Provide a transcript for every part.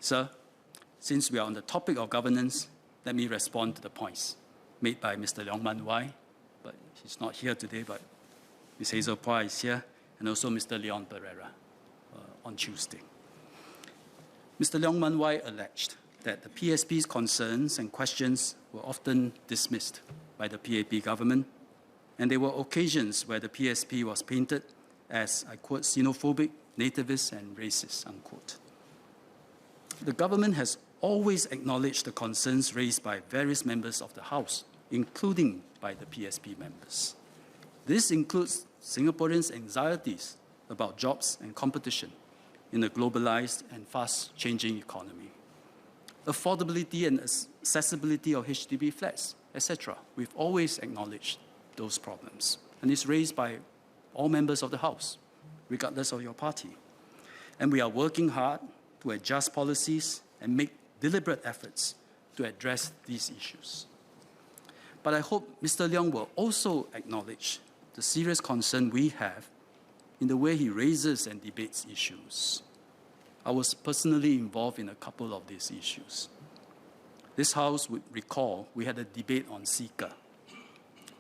Sir, since we are on the topic of governance, let me respond to the points made by Mr. Leong Man Wai, but he's not here today, but Ms. Hazel Pua is here, and also Mr. Leon Perera on Tuesday. Mr. Leong Man Wai alleged that the PSP's concerns and questions were often dismissed by the PAP government, and there were occasions where the PSP was painted as, I quote, xenophobic, nativist, and racist, unquote. The government has always acknowledged the concerns raised by various members of the House, including by the PSP members. This includes Singaporeans' anxieties about jobs and competition in a globalized and fast-changing economy, affordability and accessibility of HDB flats, etc. We've always acknowledged those problems, and it's raised by all members of the House, regardless of your party. And we are working hard to adjust policies and make deliberate efforts to address these issues. But I hope Mr. Leong will also acknowledge the serious concern we have in the way he raises and debates issues. I was personally involved in a couple of these issues. This House would recall we had a debate on SICA,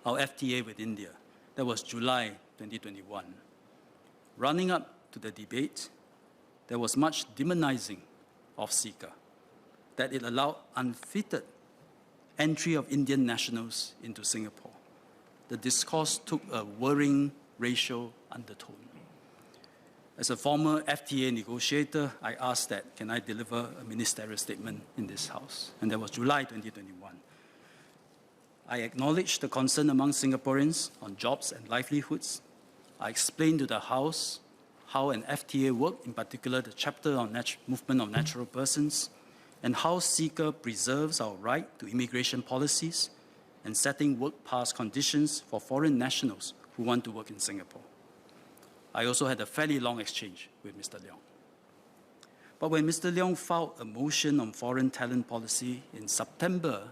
our FTA with India. That was July 2021. Running up to the debate, there was much demonizing of SICA, that it allowed unfettered entry of Indian nationals into Singapore. The discourse took a worrying racial undertone. As a former FTA negotiator, I asked that, can I deliver a ministerial statement in this House? And that was July 2021. I acknowledged the concern among Singaporeans on jobs and livelihoods. I explained to the House how an FTA worked, in particular the chapter on movement of natural persons, and how SICA preserves our right to immigration policies and setting work pass conditions for foreign nationals who want to work in Singapore. I also had a fairly long exchange with Mr. Leong. But when Mr. Leong filed a motion on foreign talent policy in September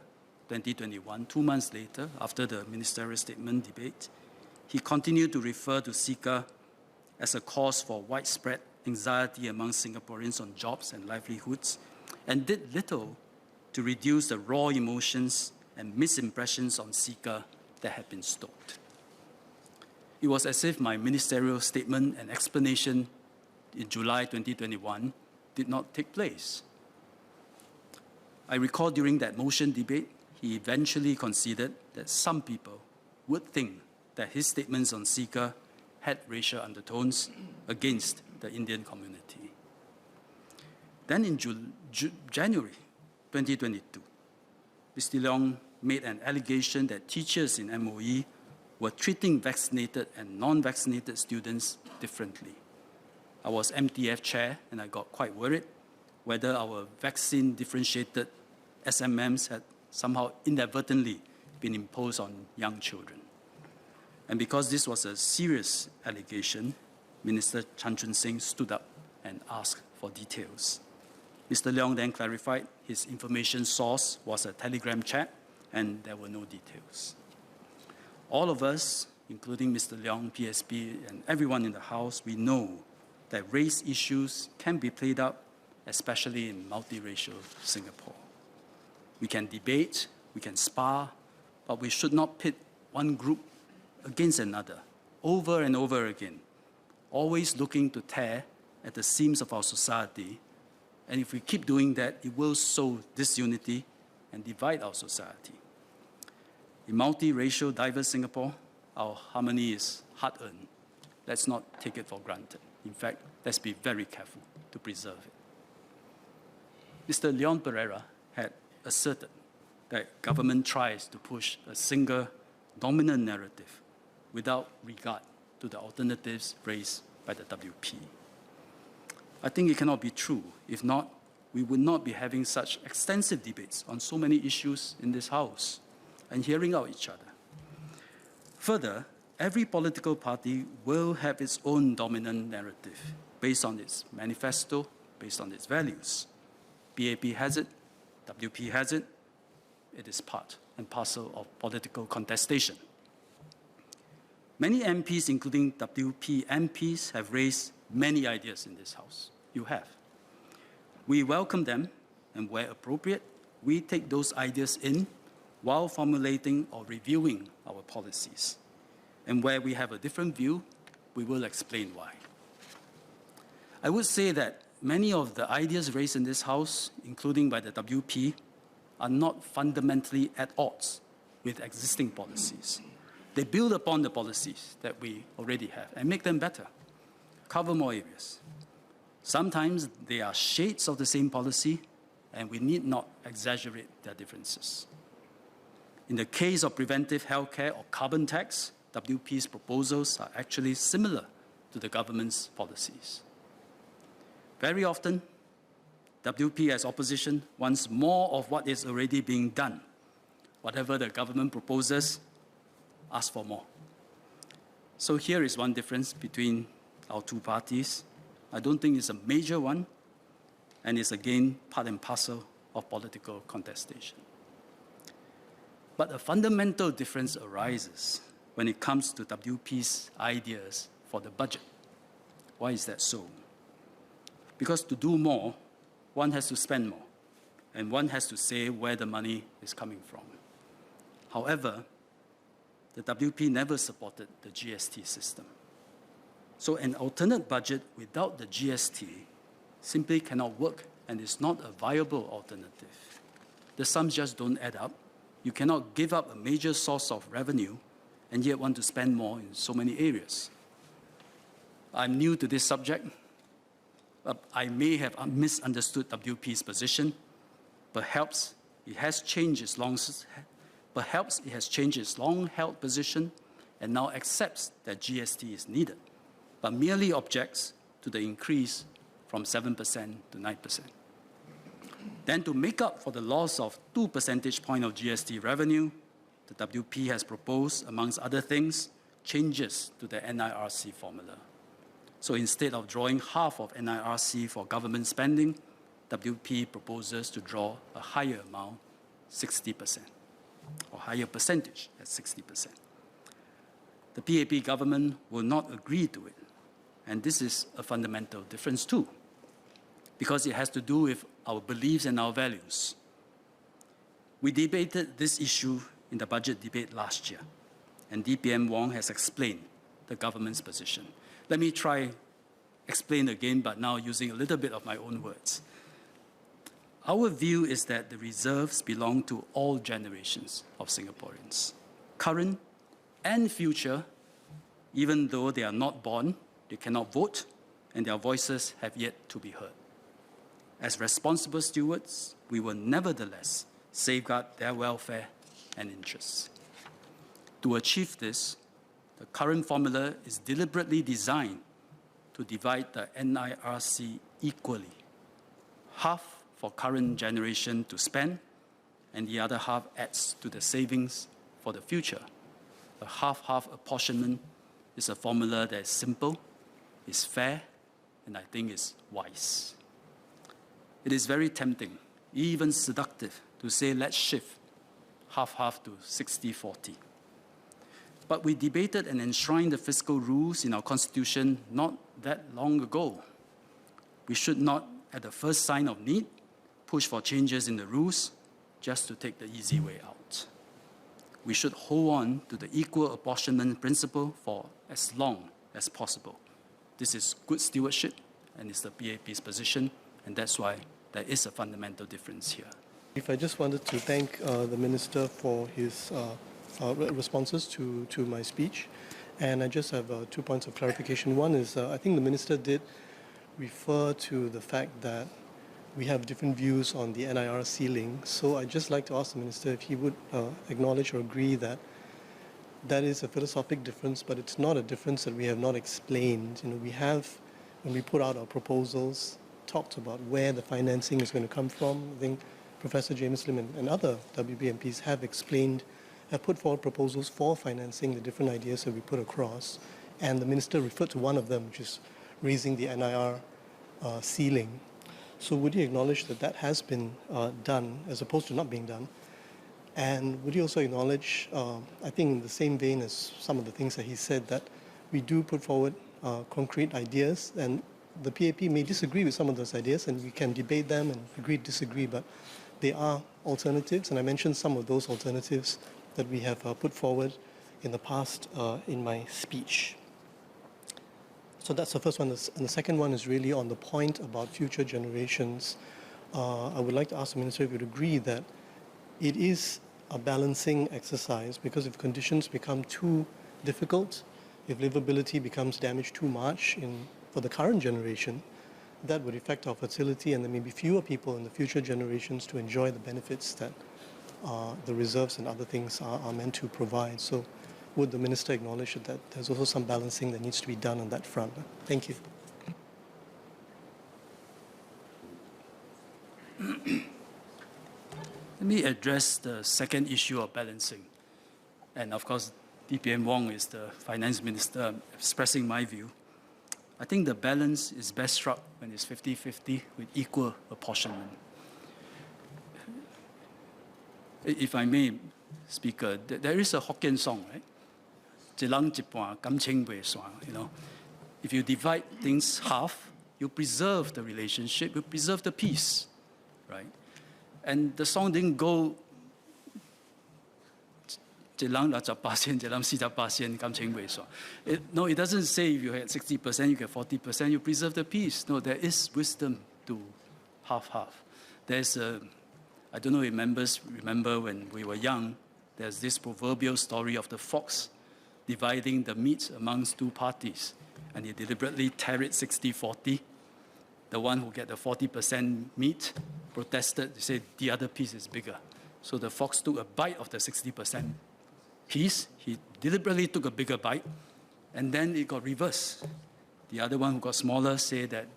2021, 2 months later, after the ministerial statement debate, he continued to refer to SICA as a cause for widespread anxiety among Singaporeans on jobs and livelihoods, and did little to reduce the raw emotions and misimpressions on SICA that had been stoked. It was as if my ministerial statement and explanation in July 2021 did not take place. I recall during that motion debate, he eventually conceded that some people would think that his statements on SICA had racial undertones against the Indian community. Then in January 2022, Mr. Leong made an allegation that teachers in MOE were treating vaccinated and non-vaccinated students differently. I was MTF chair and I got quite worried whether our vaccine differentiated SMMs had somehow inadvertently been imposed on young children. And because this was a serious allegation, Minister Chan Chun Sing stood up and asked for details. Mr. Leong then clarified his information source was a Telegram chat and there were no details. All of us, including Mr. Leong, PSP, and everyone in the House, we know that race issues can be played out, especially in multiracial Singapore. We can debate, we can spar, but we should not pit one group against another, over and over again, always looking to tear at the seams of our society. And if we keep doing that, it will sow disunity and divide our society. In multiracial, diverse Singapore, our harmony is hard-earned. Let's not take it for granted. In fact, let's be very careful to preserve it. Mr. Leon Perera had asserted that government tries to push a single dominant narrative without regard to the alternatives raised by the WP. I think it cannot be true. If not, we would not be having such extensive debates on so many issues in this House and hearing out each other. Further, every political party will have its own dominant narrative based on its manifesto, based on its values. PAP has it, WP has it. It is part and parcel of political contestation. Many MPs, including WP MPs, have raised many ideas in this House. You have. We welcome them, and where appropriate, we take those ideas in while formulating or reviewing our policies. And where we have a different view, we will explain why. I would say that many of the ideas raised in this House, including by the WP, are not fundamentally at odds with existing policies. They build upon the policies that we already have and make them better, cover more areas. Sometimes they are shades of the same policy, and we need not exaggerate their differences. In the case of preventive healthcare or carbon tax, WP's proposals are actually similar to the government's policies. Very often, WP as opposition wants more of what is already being done. Whatever the government proposes, ask for more. So here is one difference between our two parties. I don't think it's a major one, and it's again part and parcel of political contestation. But a fundamental difference arises when it comes to WP's ideas for the budget. Why is that so? Because to do more, one has to spend more, and one has to say where the money is coming from. However, the WP never supported the GST system. So an alternate budget without the GST simply cannot work and is not a viable alternative. The sums just don't add up. You cannot give up a major source of revenue and yet want to spend more in so many areas. I'm new to this subject. I may have misunderstood WP's position. Perhaps it has changed its long-held position and now accepts that GST is needed, but merely objects to the increase from 7% to 9%. Then to make up for the loss of 2 percentage points of GST revenue, the WP has proposed, amongst other things, changes to the NIRC formula. So instead of drawing half of NIRC for government spending, WP proposes to draw a higher amount, 60%, or higher percentage at 60%. The PAP government will not agree to it, and this is a fundamental difference too, because it has to do with our beliefs and our values. We debated this issue in the budget debate last year, and DPM Wong has explained the government's position. Let me try explain again, but now using a little bit of my own words. Our view is that the reserves belong to all generations of Singaporeans, current and future. Even though they are not born, they cannot vote, and their voices have yet to be heard. As responsible stewards, we will nevertheless safeguard their welfare and interests. To achieve this, the current formula is deliberately designed to divide the NIRC equally, half for current generation to spend, and the other half adds to the savings for the future. A half-half apportionment is a formula that is simple, is fair, and I think is wise. It is very tempting, even seductive, to say let's shift half-half to 60-40. But we debated and enshrined the fiscal rules in our Constitution not that long ago. We should not, at the first sign of need, push for changes in the rules just to take the easy way out. We should hold on to the equal apportionment principle for as long as possible. This is good stewardship, and it's the PAP's position, and that's why there is a fundamental difference here. I just wanted to thank the Minister for his responses to my speech, and I just have 2 points of clarification. One is I think the Minister did refer to the fact that we have different views on the NIR ceiling, so I'd just like to ask the Minister if he would acknowledge or agree that that is a philosophic difference, but it's not a difference that we have not explained. You know, we have, when we put out our proposals, talked about where the financing is going to come from. I think Professor James Lim and other WP MPs have explained, have put forward proposals for financing the different ideas that we put across, and the Minister referred to one of them, which is raising the NIR ceiling. So would you acknowledge that that has been done as opposed to not being done? And would you also acknowledge, I think in the same vein as some of the things that he said, that we do put forward concrete ideas, and the PAP may disagree with some of those ideas, and we can debate them and agree, disagree, but they are alternatives, and I mentioned some of those alternatives that we have put forward in the past in my speech. So that's the first one. And the second one is really on the point about future generations. I would like to ask the Minister if you would agree that it is a balancing exercise, because if conditions become too difficult, if livability becomes damaged too much for the current generation, that would affect our fertility, and there may be fewer people in the future generations to enjoy the benefits that the reserves and other things are meant to provide. So would the Minister acknowledge that there's also some balancing that needs to be done on that front? Thank you. Let me address the second issue of balancing. And of course, DPM Wong is the Finance Minister. I'm expressing my view. I think the balance is best struck when it's 50-50 with equal apportionment. If I may, Speaker, there is a Hokkien song, right? You know, if you divide things half, you preserve the relationship, you preserve the peace, right? And the song didn't go no, it doesn't say if you had 60%, you get 40%, you preserve the peace. No, there is wisdom to half-half. There's I don't know if members remember when we were young, there's this proverbial story of the fox dividing the meat amongst two parties, and he deliberately tear it 60-40. The one who get the 40% meat protested, they said the other piece is bigger. So the fox took a bite of the 60% piece, he deliberately took a bigger bite, and then it got reversed. The other one who got smaller said that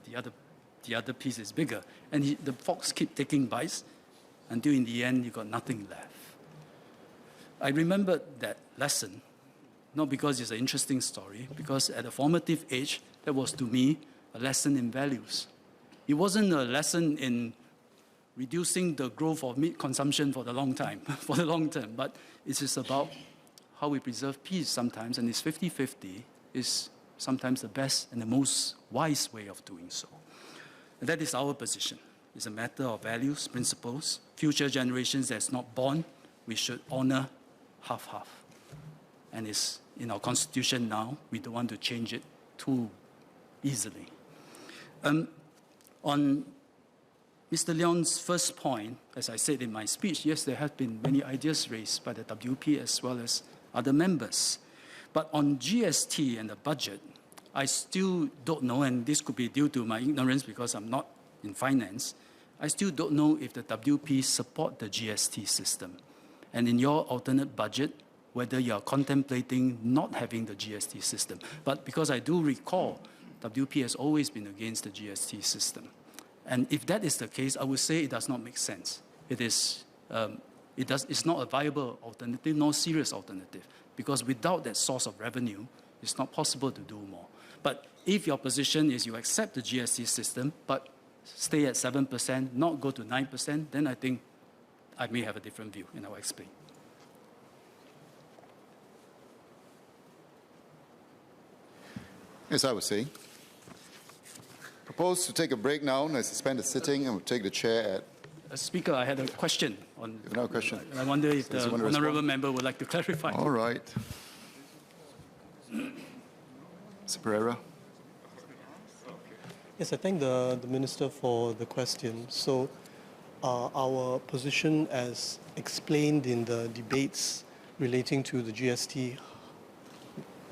the other piece is bigger. And the fox kept taking bites until in the end, he got nothing left. I remember that lesson, not because it's an interesting story, because at a formative age, that was to me a lesson in values. It wasn't a lesson in reducing the growth of meat consumption for the long time, for the long term, but it is about how we preserve peace sometimes, and it's 50-50 is sometimes the best and the most wise way of doing so. And that is our position. It's a matter of values, principles. Future generations that's not born, we should honor half-half. And it's in our constitution now, we don't want to change it too easily. On Mr. Leon's first point, as I said in my speech, yes, there have been many ideas raised by the WP as well as other members. But on GST and the budget, I still don't know, and this could be due to my ignorance because I'm not in finance, I still don't know if the WP support the GST system. And in your alternate budget, whether you are contemplating not having the GST system. But because I do recall, WP has always been against the GST system. And if that is the case, I would say it does not make sense. It's not a viable alternative, nor serious alternative, because without that source of revenue, it's not possible to do more. But if your position is you accept the GST system, but stay at 7%, not go to 9%, then I think I may have a different view, and I'll explain. As I was saying, propose to take a break now and suspend the sitting, and we'll take the chair at... Speaker, I had a question. No question. I wonder if the honourable member would like to clarify. All right. Mr. Perera. Yes, I thank the Minister for the question. So our position as explained in the debates relating to the GST.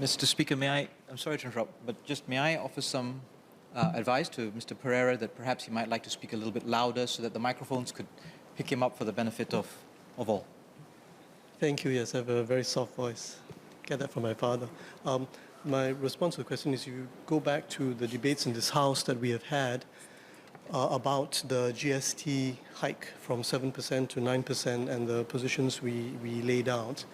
Mr. Speaker, I'm sorry to interrupt, but may I offer some advice to Mr. Perera that perhaps he might like to speak a little bit louder so that the microphones could pick him up for the benefit of all. Thank you. Yes, I have a very soft voice. Get that from my father. My response to the question is you go back to the debates in this House that we have had about the GST hike from 7% to 9% and the positions we laid out.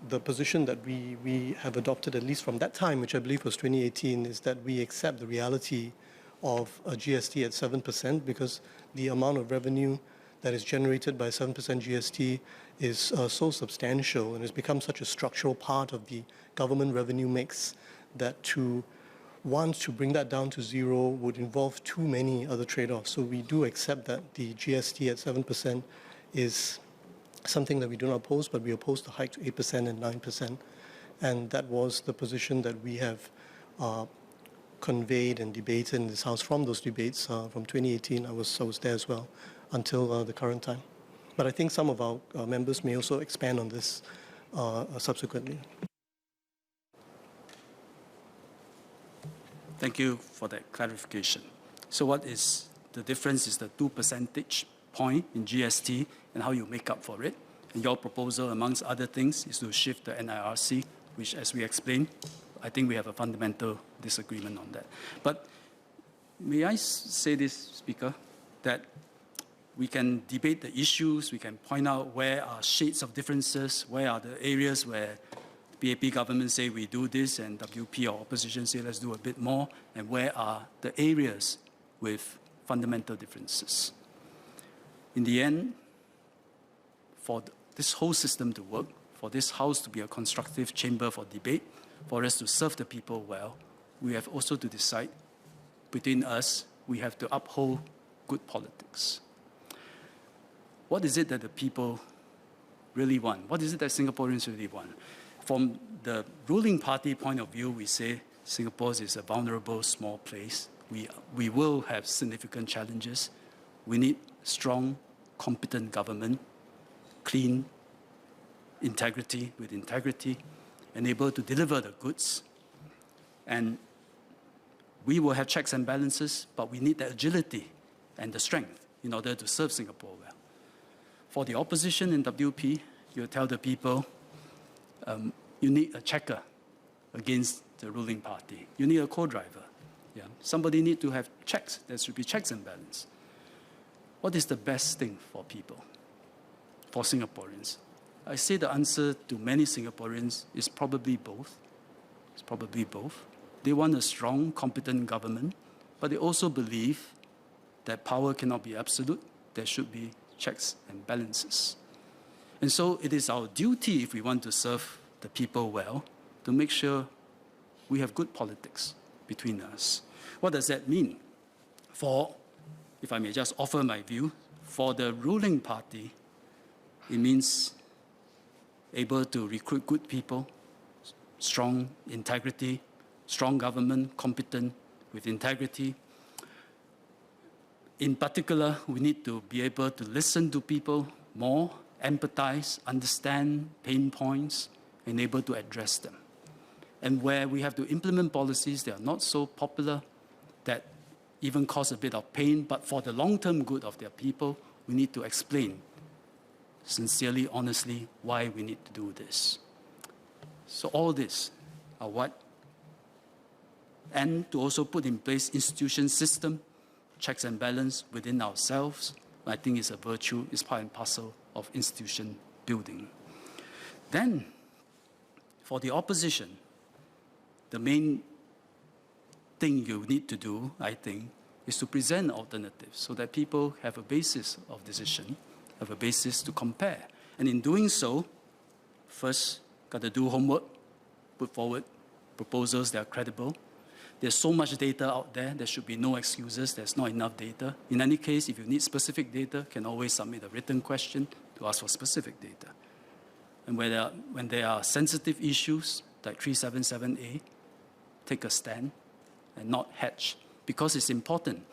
The position that we have adopted, at least from that time, which I believe was 2018, is that we accept the reality of a GST at 7% because the amount of revenue that is generated by 7% GST is so substantial and has become such a structural part of the government revenue mix that to once to bring that down to zero would involve too many other trade-offs. So we do accept that the GST at 7% is something that we do not oppose, but we oppose the hike to 8% and 9%. And that was the position that we have conveyed and debated in this House from those debates from 2018. I was there as well until the current time. But I think some of our members may also expand on this subsequently. Thank you for that clarification. So what is the difference is the 2 percentage point in GST and how you make up for it. And your proposal, amongst other things, is to shift the NIRC, which, as we explained, I think we have a fundamental disagreement on that. But may I say this, Speaker, that we can debate the issues, we can point out where are shades of differences, where are the areas where PAP government say we do this and WP or opposition say let's do a bit more, and where are the areas with fundamental differences. In the end, for this whole system to work, for this House to be a constructive chamber for debate, for us to serve the people well, we have also to decide between us, we have to uphold good politics. What is it that the people really want? What is it that Singaporeans really want? From the ruling party point of view, we say Singapore is a vulnerable, small place. We will have significant challenges. We need strong, competent government, clean integrity with integrity, and able to deliver the goods. And we will have checks and balances, but we need the agility and the strength in order to serve Singapore well. For the opposition in WP, you tell the people, you need a checker against the ruling party. You need a co-driver. Yeah. Somebody need to have checks. There should be checks and balance. What is the best thing for people, for Singaporeans? I say the answer to many Singaporeans is probably both. It's probably both. They want a strong, competent government, but they also believe that power cannot be absolute. There should be checks and balances. And so it is our duty, if we want to serve the people well, to make sure we have good politics between us. What does that mean? For, if I may just offer my view, for the ruling party, it means able to recruit good people, strong integrity, strong government, competent with integrity. In particular, we need to be able to listen to people more, empathize, understand pain points, and able to address them. And where we have to implement policies that are not so popular, that even cause a bit of pain, but for the long-term good of their people, we need to explain sincerely, honestly, why we need to do this. So all this are what, and to also put in place institution system, checks and balance within ourselves, I think is a virtue, is part and parcel of institution building. Then, for the opposition, the main thing you need to do, I think, is to present alternatives so that people have a basis of decision, have a basis to compare. And in doing so, first, got to do homework, put forward proposals that are credible. There's so much data out there, there should be no excuses, there's not enough data. In any case, if you need specific data, you can always submit a written question to ask for specific data. And when there are sensitive issues, like 377A, take a stand and not hedge, because it's important.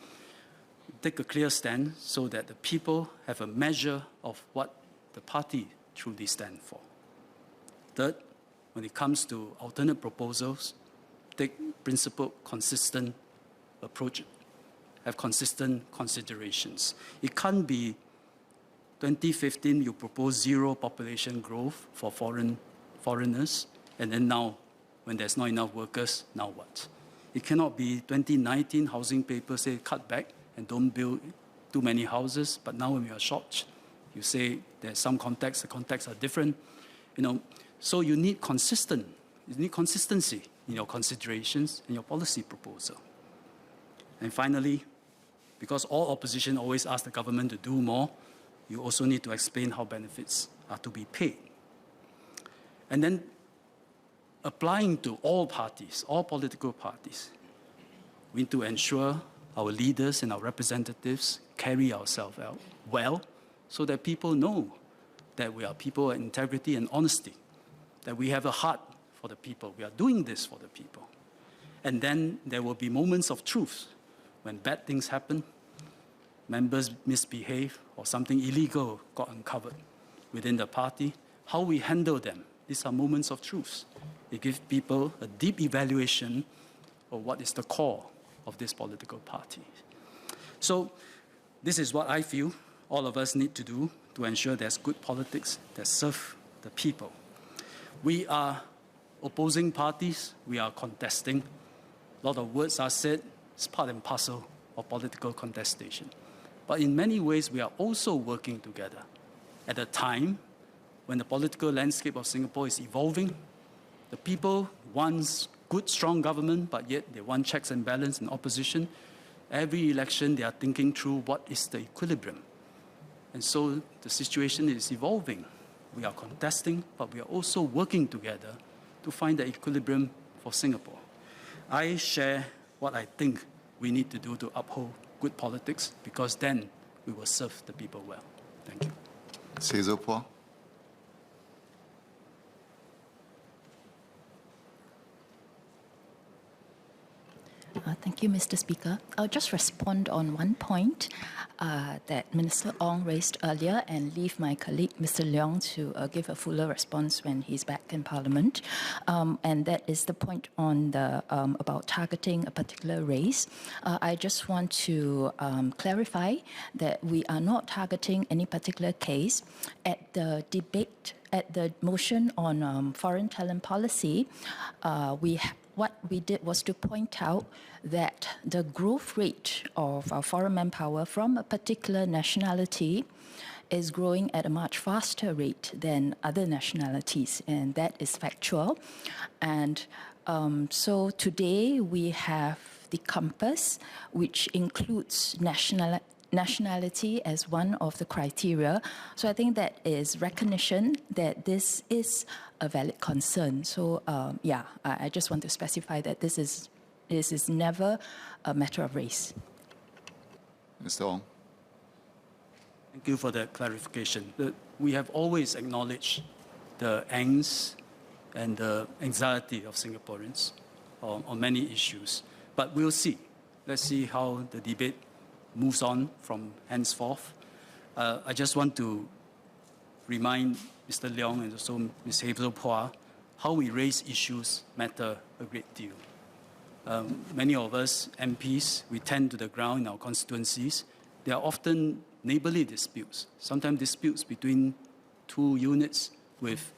Take a clear stand so that the people have a measure of what the party truly stands for. Third, when it comes to alternate proposals, take principled, consistent approach, have consistent considerations. It can't be 2015 you propose zero population growth for foreigners, and then now, when there's not enough workers, now what? It cannot be 2019 housing paper say cut back and don't build too many houses, but now when we are short, you say there's some context, the contexts are different. So you need consistency in your considerations and your policy proposal. And finally, because all opposition always ask the government to do more, you also need to explain how benefits are to be paid. And then applying to all parties, all political parties, We need to ensure our leaders and our representatives carry ourselves out well so that people know that we are people of integrity and honesty, that we have a heart for the people. We are doing this for the people. And then there will be moments of truth when bad things happen, members misbehave, or something illegal got uncovered within the party. How we handle them, these are moments of truth. It gives people a deep evaluation of what is the core of this political party. So this is what I feel all of us need to do to ensure there's good politics that serve the people. We are opposing parties, we are contesting. A lot of words are said, it's part and parcel of political contestation. But in many ways, we are also working together. At a time when the political landscape of Singapore is evolving, the people want good, strong government, but yet they want checks and balance and opposition. Every election, they are thinking through what is the equilibrium. And so the situation is evolving. We are contesting, but we are also working together to find the equilibrium for Singapore. I share what I think we need to do to uphold good politics, because then we will serve the people well. Thank you. Cesar Pua. Thank you, Mr. Speaker. I'll just respond on one point that Minister Ong raised earlier and leave my colleague, Mr. Leong, to give a fuller response when he's back in Parliament. And that is the point on the about targeting a particular race. I just want to clarify that we are not targeting any particular case. At the debate, at the motion on foreign talent policy, what we did was to point out that the growth rate of our foreign manpower from a particular nationality is growing at a much faster rate than other nationalities, and that is factual. And so today we have the compass, which includes nationality as one of the criteria. So I think that is recognition that this is a valid concern. So I just want to specify that this is never a matter of race. Mr. Ong. Thank you for that clarification. We have always acknowledged the angst and the anxiety of Singaporeans on many issues. But we'll see. Let's see how the debate moves on from henceforth. I just want to remind Mr. Leong and also Ms. Hazel Phua how we raise issues matter a great deal. Many of us MPs, we tend to the ground in our constituencies. There are often neighbourly disputes, sometimes disputes between two units with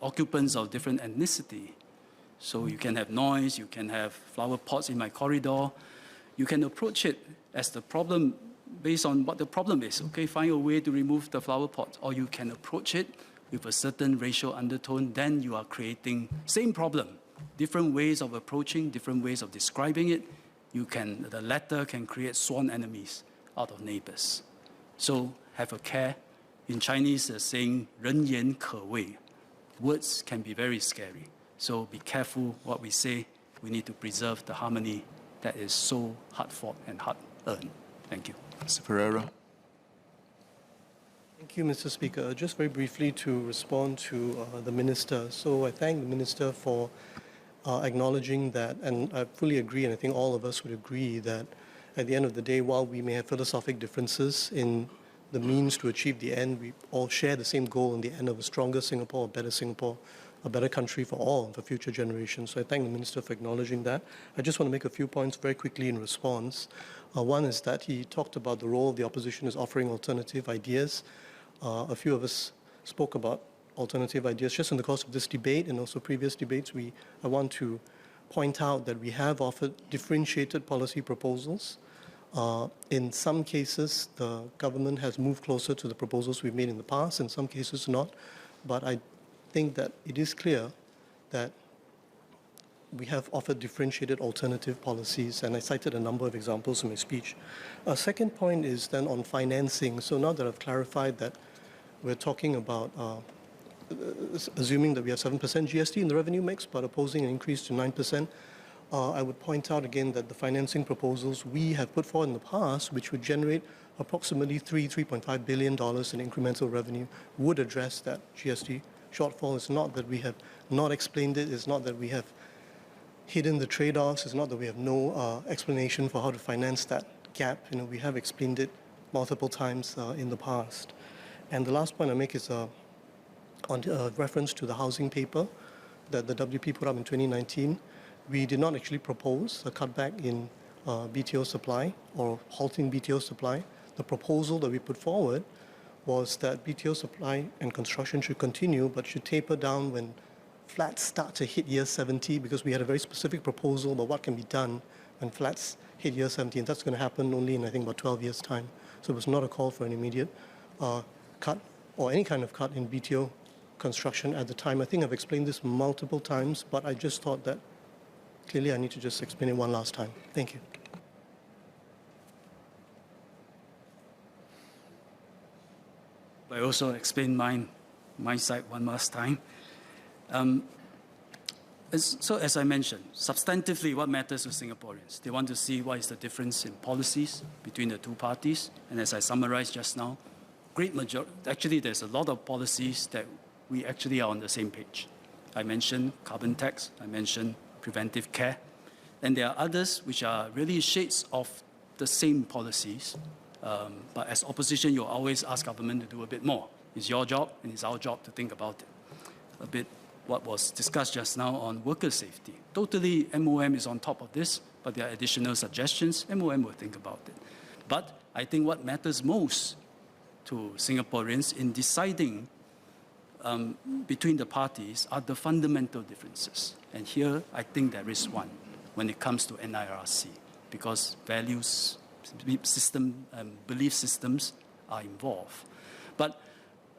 occupants of different ethnicity. So you can have noise, you can have flower pots in my corridor. You can approach it as the problem based on what the problem is. Okay, find a way to remove the flower pot. Or you can approach it with a certain racial undertone. Then you are creating same problem, different ways of approaching, different ways of describing it. The latter can create sworn enemies out of neighbors. So have a care. In Chinese, the saying, 人言可畏. Words can be very scary. So be careful what we say. We need to preserve the harmony that is so hard-fought and hard-earned. Thank you. Mr. Perera. Thank you, Mr. Speaker. Just very briefly to respond to the Minister. So I thank the Minister for acknowledging that, and I fully agree, and I think all of us would agree that at the end of the day, while we may have philosophic differences in the means to achieve the end, we all share the same goal in the end of a stronger Singapore, a better country for all, for future generations. So I thank the Minister for acknowledging that. I just want to make a few points very quickly in response. One is that he talked about the role of the opposition as offering alternative ideas. A few of us spoke about alternative ideas just in the course of this debate and also previous debates. I want to point out that we have offered differentiated policy proposals. In some cases, the government has moved closer to the proposals we've made in the past, in some cases not. But I think that it is clear that we have offered differentiated alternative policies, and I cited a number of examples in my speech. A second point is then on financing. So now that I've clarified that we're talking about assuming that we have 7% GST in the revenue mix, but opposing an increase to 9%, I would point out again that the financing proposals we have put forward in the past, which would generate approximately $3.5 billion in incremental revenue, would address that GST shortfall. It's not that we have not explained it. It's not that we have hidden the trade-offs. It's not that we have no explanation for how to finance that gap. We have explained it multiple times in the past. And the last point I make is on reference to the housing paper that the WP put up in 2019. We did not actually propose a cutback in BTO supply or halting BTO supply. The proposal that we put forward was that BTO supply and construction should continue, but should taper down when flats start to hit year 70, because we had a very specific proposal about what can be done when flats hit year 70, and that's going to happen only in, I think, about 12 years' time. So it was not a call for an immediate cut or any kind of cut in BTO construction at the time. I think I've explained this multiple times, but I just thought that clearly I need to just explain it one last time. Thank you. I also explained my side one last time. So as I mentioned, substantively what matters to Singaporeans? They want to see what is the difference in policies between the two parties. And as I summarized just now, actually there's a lot of policies that we actually are on the same page. I mentioned carbon tax, I mentioned preventive care, and there are others which are really shades of the same policies. But as opposition, you always ask government to do a bit more. It's your job and it's our job to think about it. A bit what was discussed just now on worker safety. Totally, MOM is on top of this, but there are additional suggestions. MOM will think about it. But I think what matters most to Singaporeans in deciding between the parties are the fundamental differences. And here, I think there is one when it comes to NIRC, because values, belief systems are involved. But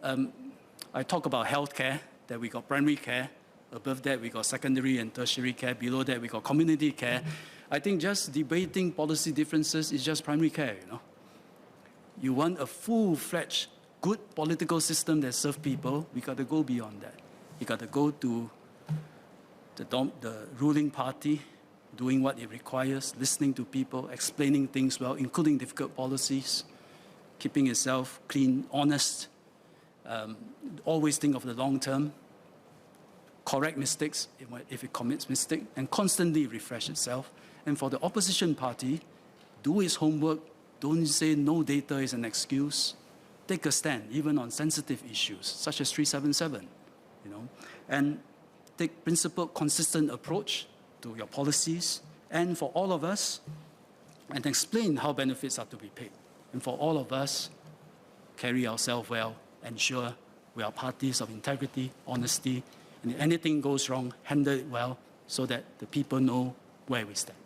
I talk about healthcare, that we got primary care, above that we got secondary and tertiary care, below that we got community care. I think just debating policy differences is just primary care, You want a full-fledged, good political system that serves people, we got to go beyond that. You got to go to the ruling party, doing what it requires, listening to people, explaining things well, including difficult policies, keeping itself clean, honest, always think of the long term, correct mistakes if it commits mistakes, and constantly refresh itself. And for the opposition party, do its homework, don't say no data is an excuse, take a stand, even on sensitive issues, such as 377, and take principled, consistent approach to your policies, and for all of us, and explain how benefits are to be paid. And for all of us, carry ourselves well, ensure we are parties of integrity, honesty, and if anything goes wrong, handle it well so that the people know where we stand.